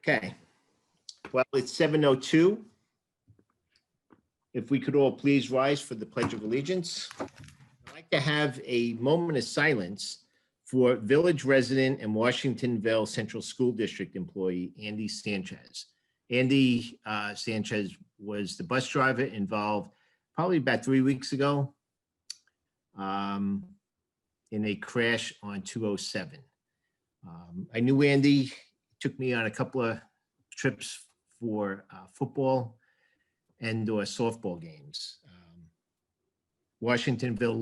Okay, well, it's 7:02. If we could all please rise for the Pledge of Allegiance. I'd like to have a moment of silence for village resident and Washingtonville Central School District employee, Andy Sanchez. Andy Sanchez was the bus driver involved probably about 3 weeks ago in a crash on 207. I knew Andy, took me on a couple of trips for football and or softball games. Washingtonville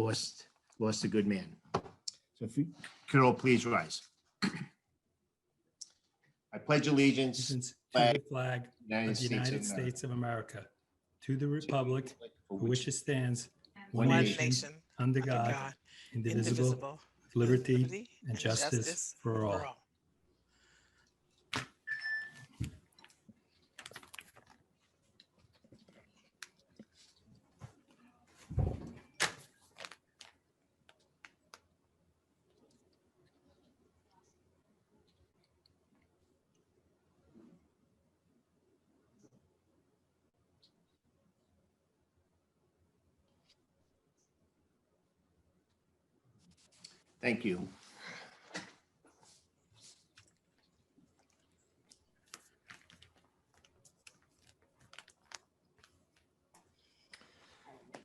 lost a good man. So if you could all please rise. I pledge allegiance To the flag of the United States of America, to the republic for which it stands, one nation, under God, indivisible, with liberty and justice for all. Thank you.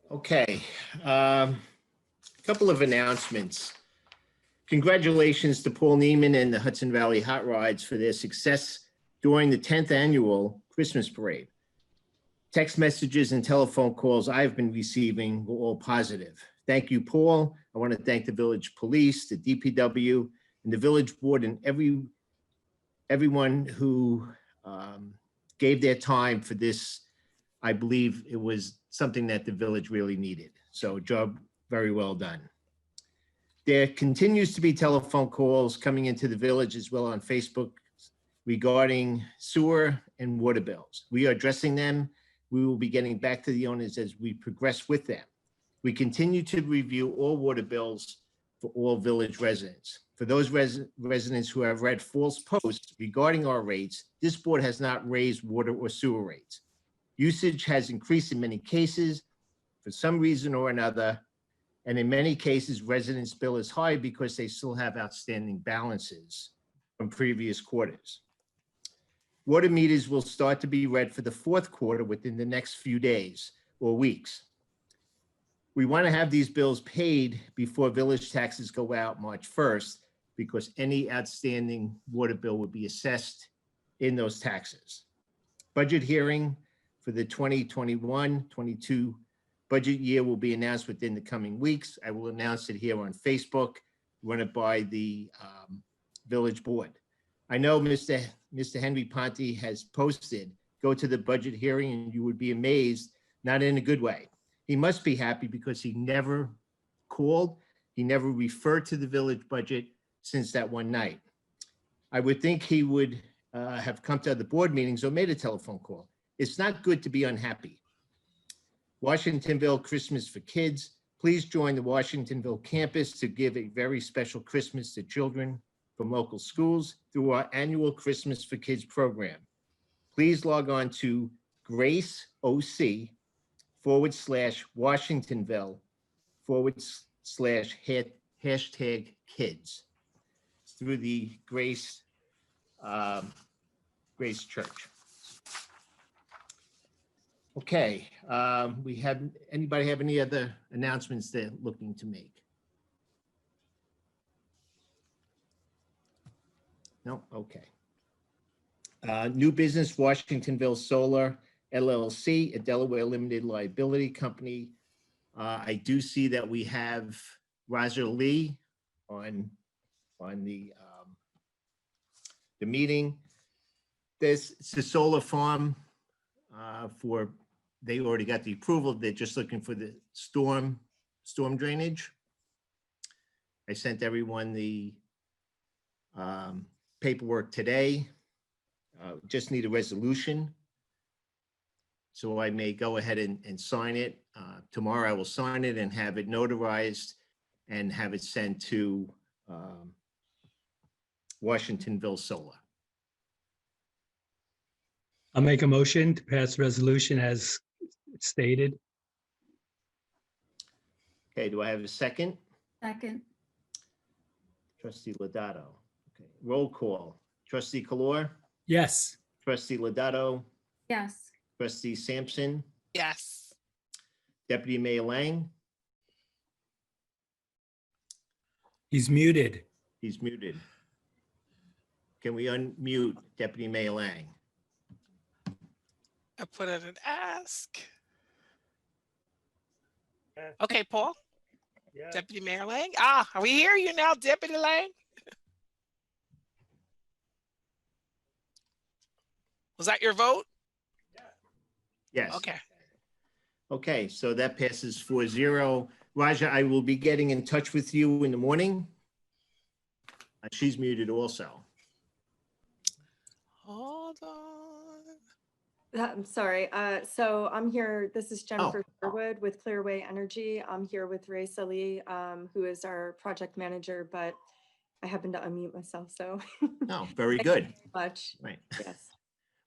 Okay, a couple of announcements. Congratulations to Paul Neiman and the Hudson Valley Hot Rods for their success during the 10th annual Christmas parade. Text messages and telephone calls I've been receiving were all positive. Thank you, Paul. I want to thank the village police, the DPW, and the village board, and everyone who gave their time for this. I believe it was something that the village really needed. So job very well done. There continues to be telephone calls coming into the village as well on Facebook regarding sewer and water bills. We are addressing them. We will be getting back to the owners as we progress with them. We continue to review all water bills for all village residents. For those residents who have read false posts regarding our rates, this board has not raised water or sewer rates. Usage has increased in many cases for some reason or another, and in many cases, residents' bill is high because they still have outstanding balances from previous quarters. Water meters will start to be read for the fourth quarter within the next few days or weeks. We want to have these bills paid before village taxes go out March 1st, because any outstanding water bill would be assessed in those taxes. Budget hearing for the 2021-22 budget year will be announced within the coming weeks. I will announce it here on Facebook, run it by the village board. I know Mr. Henry Ponte has posted, go to the budget hearing and you would be amazed, not in a good way. He must be happy because he never called, he never referred to the village budget since that one night. I would think he would have come to other board meetings or made a telephone call. It's not good to be unhappy. Washingtonville Christmas for Kids. Please join the Washingtonville campus to give a very special Christmas to children from local schools through our annual Christmas for Kids program. Please log on to GraceOC/Washingtonville/#kids through the Grace Church. Okay, anybody have any other announcements they're looking to make? No, okay. New business, Washingtonville Solar LLC, a Delaware limited liability company. I do see that we have Roger Lee on the meeting. It's a solar farm they already got the approval. They're just looking for the storm drainage. I sent everyone the paperwork today. Just need a resolution. So I may go ahead and sign it. Tomorrow I will sign it and have it notarized and have it sent to Washingtonville Solar. I'll make a motion to pass the resolution as stated. Okay, do I have a second? Second. Trustee Lodato. Okay, roll call. Trustee Kalor, Yes. trustee Lodato, Yes. trustee Sampson, Yes. deputy mayor Lang. He's muted. He's muted. Can we unmute deputy mayor Lang? I put in an ask. Okay, Paul. Yeah. Deputy Mayor Lang. We hear you now, Deputy Lang. Was that your vote? Yes. Okay. Okay, so that passes 4-0. Raja, I will be getting in touch with you in the morning. She's muted also. Hold on. I'm sorry. So I'm here. This is Jennifer Oh. Sherwood with Clearway Energy. I'm here with Ray Lee, who is our project manager, but I happen to unmute myself. So Oh, very Thank good. you so much. Right. Yes.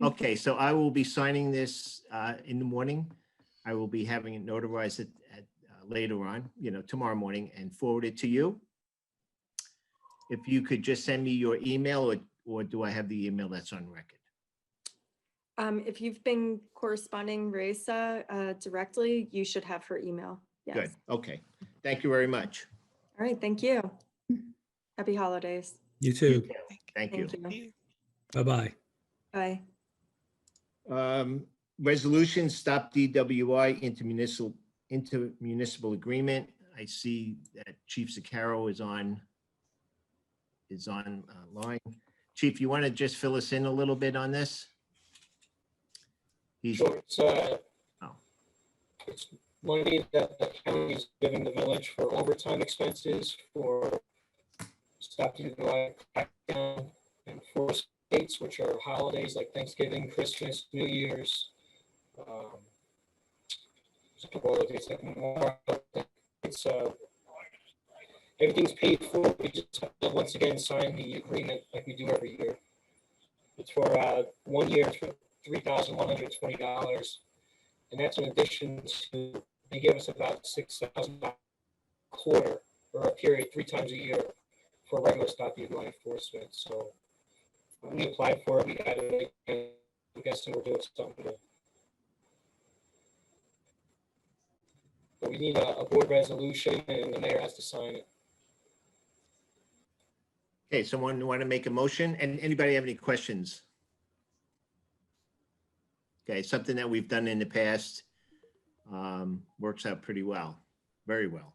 Okay, so I will be signing this in the morning. I will be having it notarized at later on, tomorrow morning, and forward it to you. If you could just send me your email, or do I have the email that's on record? If you've been corresponding Raisa directly, you should have her email. Yes. Good, okay. Thank you very much. All right. Thank you. Happy holidays. You too. Thank you. Thank you. Bye-bye. Bye. Resolution stop DWI intermunicipal agreement. I see that Chief Zaccaro is on line. Chief, you want to just fill us in a little bit on this? Sure. Oh. It's money that the county is giving the village for overtime expenses for stop DWI crackdown and for states, which are holidays like Thanksgiving, Christmas, New Year's. There's a couple other dates like Memorial. It's everything's paid for. We just have to once again sign the agreement like we do every year. It's for 1 year. It's for $3,120, and that's in addition to they give us about $6,000 a quarter or a period 3 times a year for regular stop DWI enforcement. So we applied for it. We got it. I'm guessing we're doing something with it. But we need a board resolution, and the mayor has to sign it. Okay, someone want to make a motion? And anybody have any questions? Okay, something that we've done in the past, works out pretty well, very well.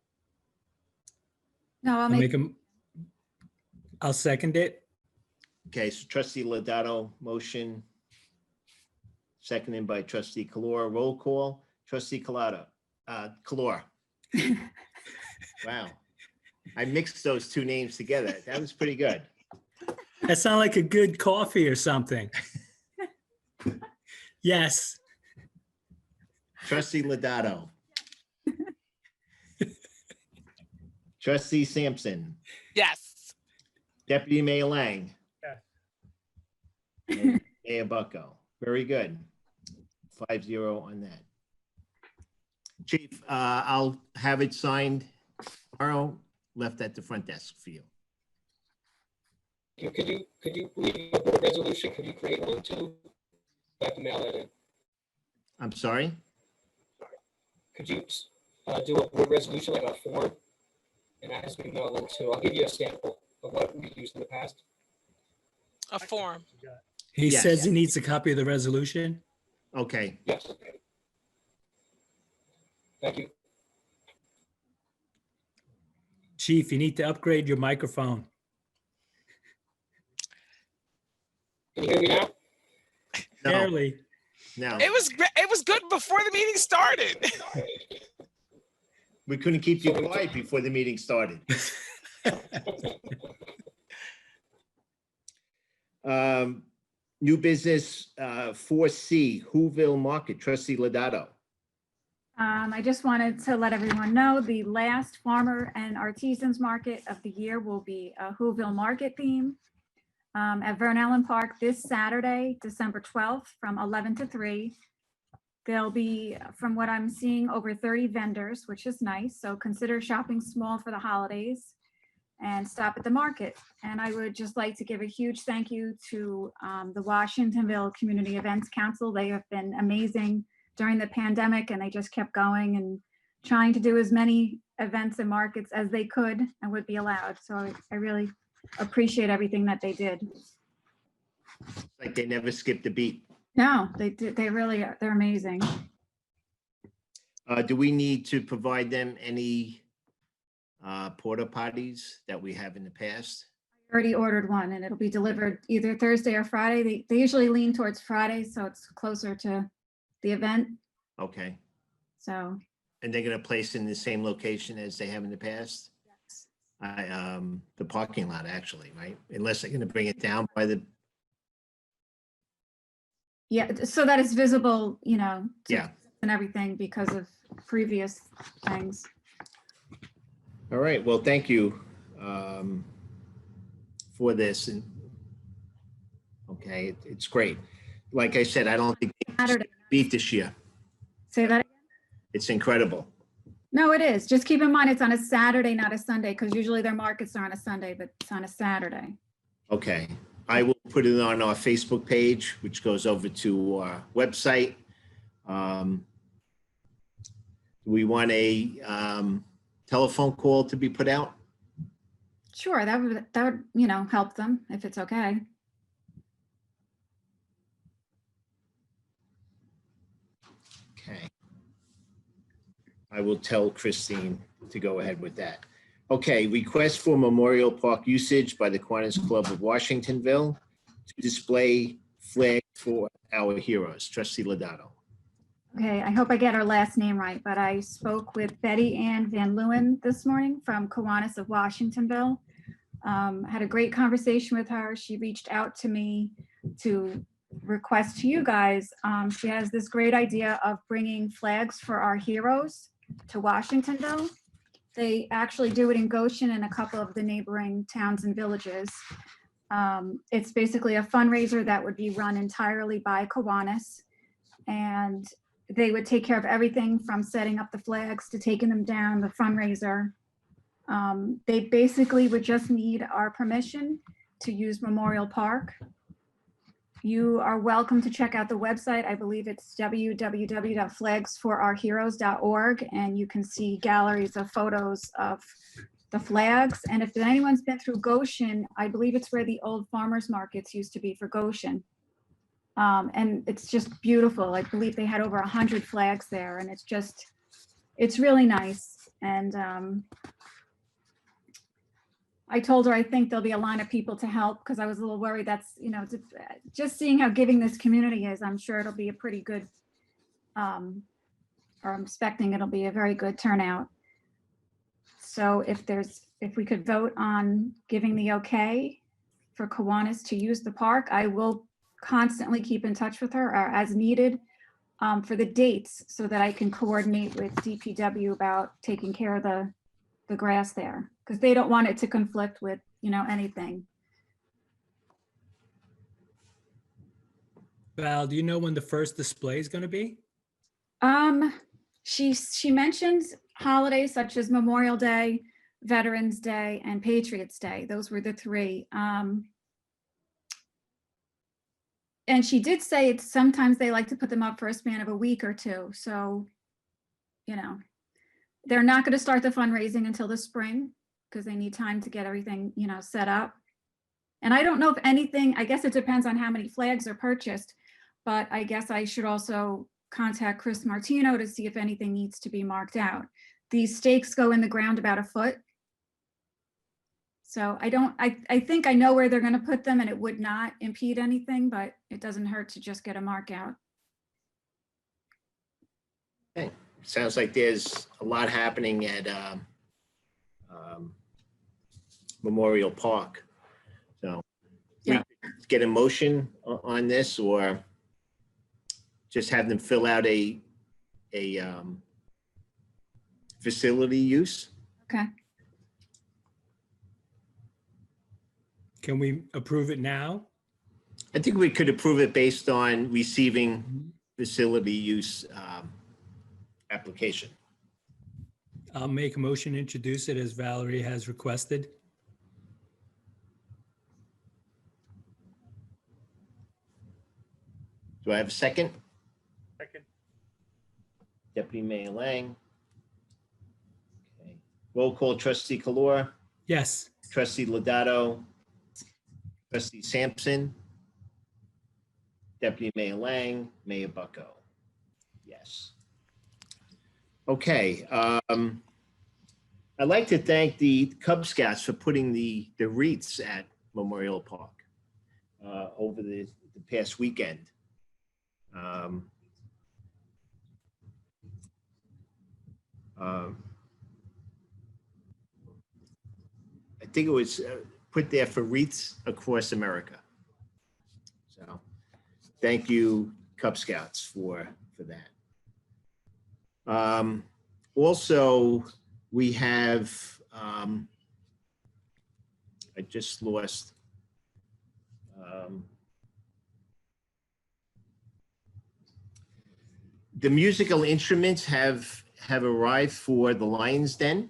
No, I'll I'll second it. Okay, so trustee Lodato, motion. Seconded by trustee Kalor, roll call. Trustee Kalor. Wow, I mixed those two names together. That was pretty good. That sounds like a good coffee or something. Yes. Trustee Lodato. Trustee Sampson. Yes. Deputy Mayor Lang. Yes. And Mayor Bucko. Very good. 5-0 on that. Chief, I'll have it signed tomorrow, left at the front desk for you. Could you leave a board resolution? Could you create one too? I have to mail that in. I'm sorry? Could you do a board resolution like a form? And that has to be mailed in too. I'll give you a sample of what we've used in the past. A form. He Yes. says he needs a copy of the resolution. Okay, Yes. Thank you. Chief, you need to upgrade your microphone. Can you hear me now? no, Barely. no, It was good before the meeting started. we couldn't keep you quiet before the meeting started. New business 4C, Whoville Market, trustee Lodato. I just wanted to let everyone know the last farmer and artisans market of the year will be a Whoville Market theme. at Vern Allen Park this Saturday, December 12th, from 11 to 3. There'll be, from what I'm seeing, over 30 vendors, which is nice. So consider shopping small for the holidays and stop at the market. And I would just like to give a huge thank you to the Washingtonville Community Events Council. They have been amazing during the pandemic, and they just kept going and trying to do as many events and markets as they could and would be allowed. So I really appreciate everything that they did. Like they never skipped a beat. No, they did. They really are. They're amazing. Do we need to provide them any porta potties that we have in the past? I already ordered one, and it'll be delivered either Thursday or Friday. They usually lean towards Friday, so it's closer to the event. Okay. So. And they're gonna place in the same location as they have in the past? The parking lot, actually, right? Unless they're gonna bring it down by the, Yeah, so that it's visible, you know, yeah. and everything because of previous things. All right, well, thank you for this. And okay, it's great. Like I said, I don't think they Saturday. beat this year. Say that again? It's incredible. No, it is. Just keep in mind it's on a Saturday, not a Sunday, because usually their markets are on a Sunday, but it's on a Saturday. Okay, I will put it on our Facebook page, which goes over to our website. Do we want a telephone call to be put out? Sure, that would, you know, help them if it's okay. Okay. I will tell Christine to go ahead with that. Okay, request for Memorial Park usage by the Kiwanis Club of Washingtonville to display flag for our heroes. Trustee Lodato. Okay, I hope I get her last name right, but I spoke with Betty Ann Van Leeuwen this morning from Kiwanis of Washingtonville. Had a great conversation with her. She reached out to me to request to you guys. She has this great idea of bringing flags for our heroes to Washingtonville. They actually do it in Goshen and a couple of the neighboring towns and villages. It's basically a fundraiser that would be run entirely by Kiwanis, and they would take care of everything from setting up the flags to taking them down, the fundraiser. They basically would just need our permission to use Memorial Park. You are welcome to check out the website. I believe it's www.flagsforourheroes.org, and you can see galleries of photos of the flags. And if anyone's been through Goshen, I believe it's where the old farmers markets used to be for Goshen. And it's just beautiful. I believe they had over 100 flags there, and it's really nice. And I told her I think there'll be a line of people to help, because I was a little worried. That's, you know, just seeing how giving this community is, I'm sure it'll be a pretty good, or I'm expecting it'll be a very good turnout. So if we could vote on giving the okay for Kiwanis to use the park, I will constantly keep in touch with her or as needed for the dates, so that I can coordinate with DPW about taking care of the grass there, because they don't want it to conflict with, you know, anything. Val, do you know when the first display is going to be? She mentions holidays such as Memorial Day, Veterans Day, and Patriots Day. Those were the three. And she did say it's sometimes they like to put them up for a span of a week or two. So, you know, they're not going to start the fundraising until the spring, because they need time to get everything, you know, set up. And I don't know if anything, I guess it depends on how many flags are purchased, but I guess I should also contact Chris Martino to see if anything needs to be marked out. These stakes go in the ground about a foot. So I think I know where they're going to put them, and it would not impede anything, but it doesn't hurt to just get a mark out. Okay. Sounds like there's a lot happening at Memorial Park. So Yeah. we could get a motion on this, or just have them fill out a facility use. Okay. Can we approve it now? I think we could approve it based on receiving facility use application. I'll make a motion to introduce it as Valerie has requested. Do I have a second? Second. Deputy Mayor Lang. Okay. Roll call, trustee Kalora, Yes. trustee Lodato, trustee Sampson, deputy Mayor Lang, Mayor Bucko. Yes. Okay. I'd like to thank the Cub Scouts for putting the wreaths at Memorial Park over the past weekend. I think it was put there for wreaths across America. So thank you, Cub Scouts, for that. Also, we have, I just lost, the musical instruments have arrived for the Lions Den.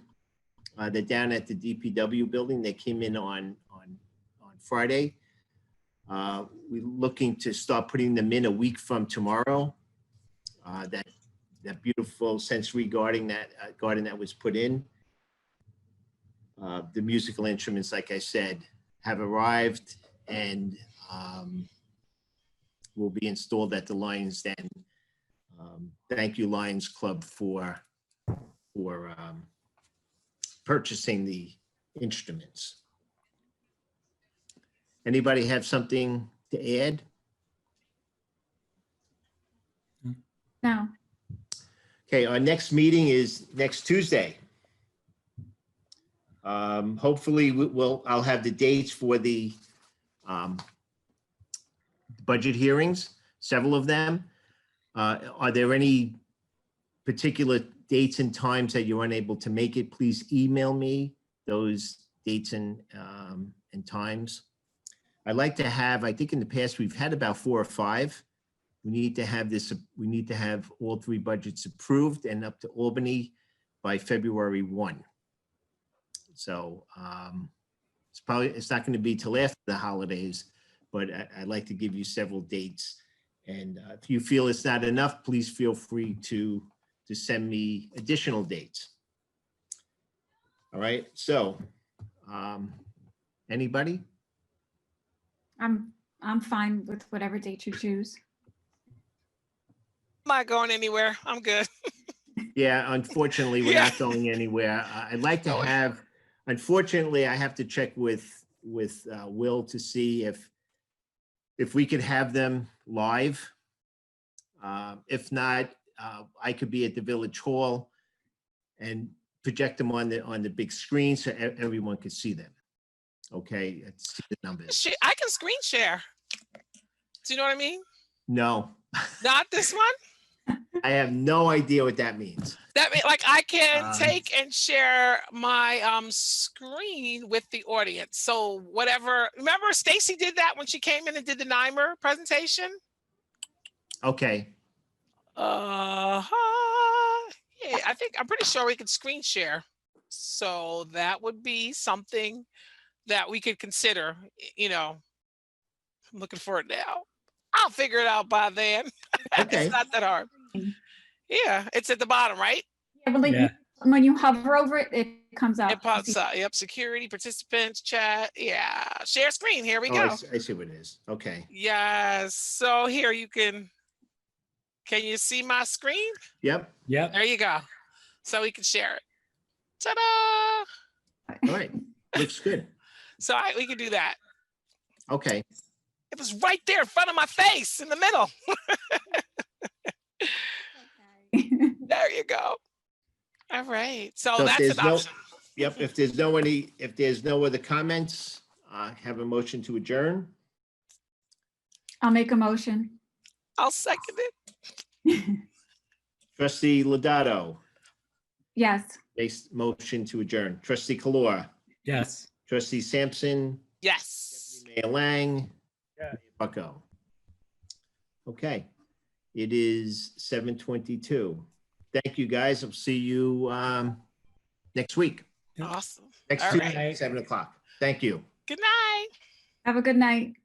They're down at the DPW building. They came in on Friday. We're looking to start putting them in a week from tomorrow. That beautiful sensory garden that was put in. The musical instruments, like I said, have arrived and will be installed at the Lions Den. Thank you, Lions Club, for purchasing the instruments. Anybody have something to add? No. Okay, our next meeting is next Tuesday. Hopefully I'll have the dates for the budget hearings, several of them. Are there any particular dates and times that you're unable to make it? Please email me those dates and times. I'd like to have, I think in the past we've had about 4 or 5. We need to have this, we need to have all 3 budgets approved and up to Albany by February 1. So it's not going to be till after the holidays, but I'd like to give you several dates. And if you feel it's not enough, please feel free to send me additional dates. All right, so anybody? I'm fine with whatever date you choose. I'm not going anywhere. I'm good. Yeah, unfortunately, we're not going anywhere. I'd like to have, unfortunately, I have to check with Will to see if we could have them live. If not, I could be at the Village Hall and project them on the big screen so everyone could see them. Okay, see the numbers. I can screen share. Do you know what I mean? No. Not this one? I have no idea what that means. That means like I can take and share my screen with the audience. So whatever, remember Stacy did that when she came in and did the NYMER presentation? Okay. Yeah, I'm pretty sure we could screen share. So that would be something that we could consider, you know. I'm looking for it now. I'll figure it out by then. Okay. It's not that hard. Yeah, it's at the bottom, right? Yeah, but like when you hover over it, it comes up. It pops up. Yep, security, participants, chat. Yeah, share screen. Here we go. I see what it is. Okay. Yes. So here you can you see my screen? Yep. Yep. There you go. So we can share it. Ta-da! All right. Looks good. So we can do that. Okay. It was right there in front of my face in the middle. There you go. All right. So that's an option. Yep. If there's no other comments, have a motion to adjourn. I'll make a motion. I'll second it. Trustee Lodato, Yes. makes motion to adjourn. Trustee Kalora, Yes. trustee Sampson, Yes. Mayor Lang. Yeah. Bucko. Okay, it is 7:22. Thank you, guys. I'll see you next week. Awesome. Next All Tuesday, right. 7 o'clock. Thank you. Good night. Have a good night.